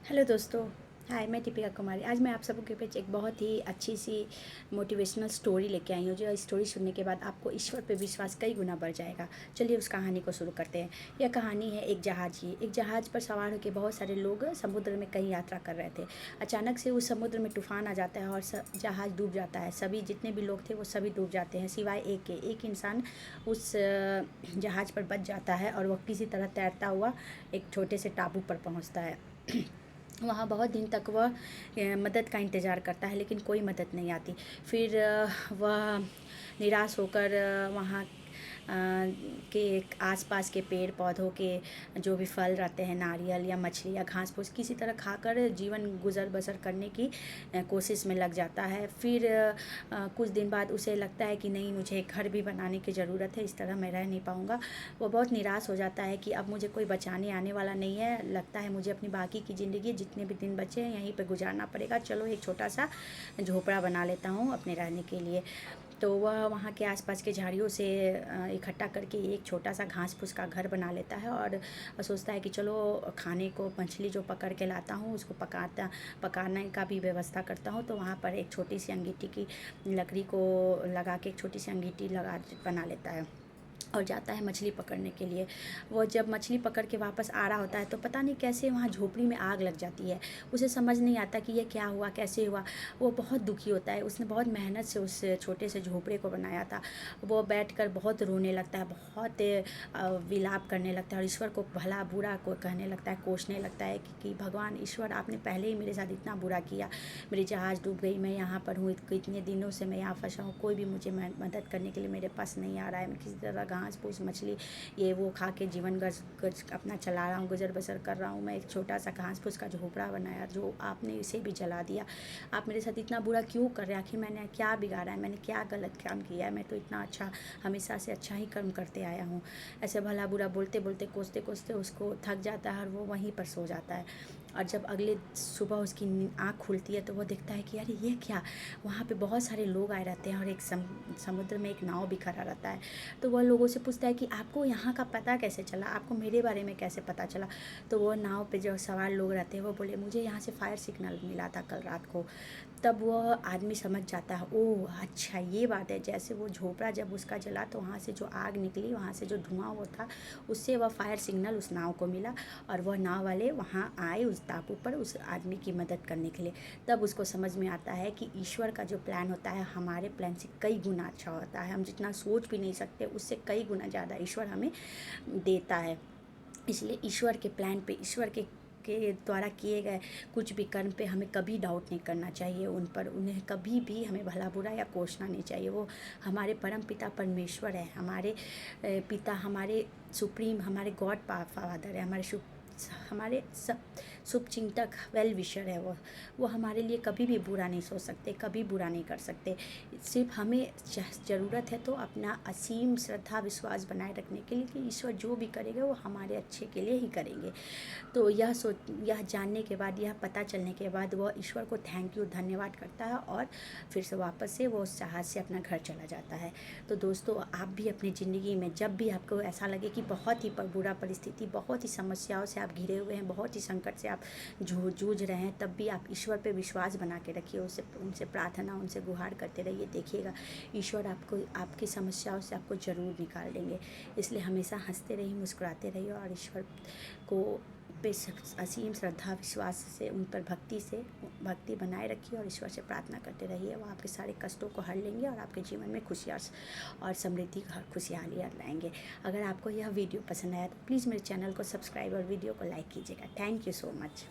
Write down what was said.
Hello दोस्तों। हाय, मैं दीपिका कुमारी। आज मैं आप सबके बीच एक बहुत ही अच्छी सी मोटिवेशनल स्टोरी लेके आई हूँ। जो स्टोरी सुनने के बाद आपको ईश्वर पे विश्वास कई गुना बढ़ जाएगा। चलिए उस कहानी को शुरू करते हैं। यह कहानी है एक जहाज़ की। एक जहाज़ पर सवार होकर बहुत सारे लोग समुद्र में कहीं यात्रा कर रहे थे। अचानक से उस समुद्र में तूफान आ जाता है और जहाज़ डूब जाता है। सभी जितने भी लोग थे वो सभी डूब जाते हैं सिवाय एक के। एक इंसान उस जहाज़ पर बच जाता है और वह किसी तरह तैरता हुआ एक छोटे से टापू पर पहुँचता है। वहाँ बहुत दिन तक वह मदद का इंतज़ार करता है लेकिन कोई मदद नहीं आती। फिर वह निराश होकर वहाँ के आसपास के पेड़ पौधों के जो भी फल रहते हैं, नारियल या मछली या घास फूस, किसी तरह खाकर जीवन गुजर बसर करने की कोशिश में लग जाता है। फिर कुछ दिन बाद उसे लगता है कि नहीं, मुझे एक घर भी बनाने की ज़रूरत है, इस तरह मैं रह नहीं पाऊँगा। वो बहुत निराश हो जाता है कि अब मुझे कोई बचाने आने वाला नहीं है। लगता है मुझे अपनी बाकी की ज़िंदगी जितने भी दिन बचे हैं यहीं पर गुजारना पड़ेगा। चलो एक छोटा सा झोपड़ा बना लेता हूँ अपने रहने के लिए। तो वह वहाँ के आसपास के झाड़ियों से इकट्ठा करके एक छोटा सा घास फूस का घर बना लेता है और सोचता है कि चलो खाने को मछली जो पकड़ के लाता हूँ उसको पकाने का भी व्यवस्था करता हूँ। तो वहाँ पर एक छोटी सी अंगीठी की लकड़ी को लगा के एक छोटी सी अंगीठी बना लेता है और जाता है मछली पकड़ने के लिए। वो जब मछली पकड़ के वापस आ रहा होता है तो पता नहीं कैसे वहाँ झोपड़ी में आग लग जाती है। उसे समझ नहीं आता कि ये क्या हुआ, कैसे हुआ। वो बहुत दुखी होता है। उसने बहुत मेहनत से उस छोटे से झोपड़े को बनाया था। वो बैठकर बहुत रोने लगता है, बहुत विलाप करने लगता है और ईश्वर को भला बुरा को कहने लगता है, कोसने लगता है कि भगवान ईश्वर, आपने पहले ही मेरे साथ इतना बुरा किया। मेरी जहाज़ डूब गई, मैं यहाँ पर हूँ, इतने दिनों से मैं यहाँ फंसा हूँ, कोई भी मुझे मदद करने के लिए मेरे पास नहीं आ रहा है। मैं किसी तरह घास फूस मछली ये वो खा के जीवन अपना चला रहा हूँ, गुजर बसर कर रहा हूँ। मैं एक छोटा सा घास फूस का झोपड़ा बनाया जो आपने इसे भी जला दिया। आप मेरे साथ इतना बुरा क्यों कर रहे हैं? आखिर मैंने क्या बिगाड़ा है? मैंने क्या गलत काम किया है? मैं तो इतना अच्छा, हमेशा से अच्छा ही कर्म करते आया हूँ। ऐसे भला बुरा बोलते बोलते कोसते कोसते उसको थक जाता है और वो वहीं पर सो जाता है। और जब अगले सुबह उसकी आँख खुलती है तो वो देखता है कि अरे ये क्या, वहाँ पे बहुत सारे लोग आए रहते हैं और एक समुद्र में एक नाव भी खड़ा रहता है। तो वह लोगों से पूछता है कि आपको यहाँ का पता कैसे चला, आपको मेरे बारे में कैसे पता चला? तो वो नाव पे जो सवार लोग रहते हैं वो बोले, मुझे यहाँ से फायर सिग्नल मिला था कल रात को। तब वह आदमी समझ जाता है, ओह अच्छा ये बात है। जैसे वो झोपड़ा जब उसका जला तो वहाँ से जो आग निकली, वहाँ से जो धुआं वो था, उससे वह फायर सिग्नल उस नाव को मिला और वह नाव वाले वहाँ आए उस टापू पर उस आदमी की मदद करने के लिए। तब उसको समझ में आता है कि ईश्वर का जो प्लान होता है हमारे प्लान से कई गुना अच्छा होता है। हम जितना सोच भी नहीं सकते उससे कई गुना ज़्यादा ईश्वर हमें देता है। इसलिए ईश्वर के प्लान पे, ईश्वर के द्वारा किए गए कुछ भी कर्म पे हमें कभी डाउट नहीं करना चाहिए। उन्हें कभी भी हमें भला बुरा या कोसना नहीं चाहिए। वो हमारे परम पिता परमेश्वर है, हमारे पिता, हमारे सुप्रीम, हमारे गॉड फादर है, हमारे सब शुभ चिंतक, वेल विशर है। वो हमारे लिए कभी भी बुरा नहीं सोच सकते, कभी बुरा नहीं कर सकते। सिर्फ हमें ज़रूरत है तो अपना असीम श्रद्धा विश्वास बनाए रखने के लिए कि ईश्वर जो भी करेगा वो हमारे अच्छे के लिए ही करेंगे। तो यह जानने के बाद, यह पता चलने के बाद वह ईश्वर को थैंक यू, धन्यवाद करता है और फिर से वापस से वो उस जहाज़ से अपना घर चला जाता है। तो दोस्तों, आप भी अपनी ज़िंदगी में जब भी आपको ऐसा लगे कि बहुत ही बुरा परिस्थिति, बहुत ही समस्याओं से आप घिरे हुए हैं, बहुत ही संकट से आप जूझ रहे हैं, तब भी आप ईश्वर पे विश्वास बना के रखिए। उनसे प्रार्थना, उनसे गुहार करते रहिए। देखिएगा ईश्वर आपको, आपकी समस्याओं से आपको ज़रूर निकाल देंगे। इसलिए हमेशा हंसते रहिए, मुस्कुराते रहिए और ईश्वर को पे असीम श्रद्धा विश्वास से, उन पर भक्ति बनाए रखिए और ईश्वर से प्रार्थना करते रहिए। वो आपके सारे कष्टों को हर लेंगे और आपके जीवन में खुशियाँ और समृद्धि और खुशहाली लाएंगे। अगर आपको यह वीडियो पसंद आया तो प्लीज़ मेरे चैनल को सब्सक्राइब और वीडियो को लाइक कीजिएगा। Thank you so much.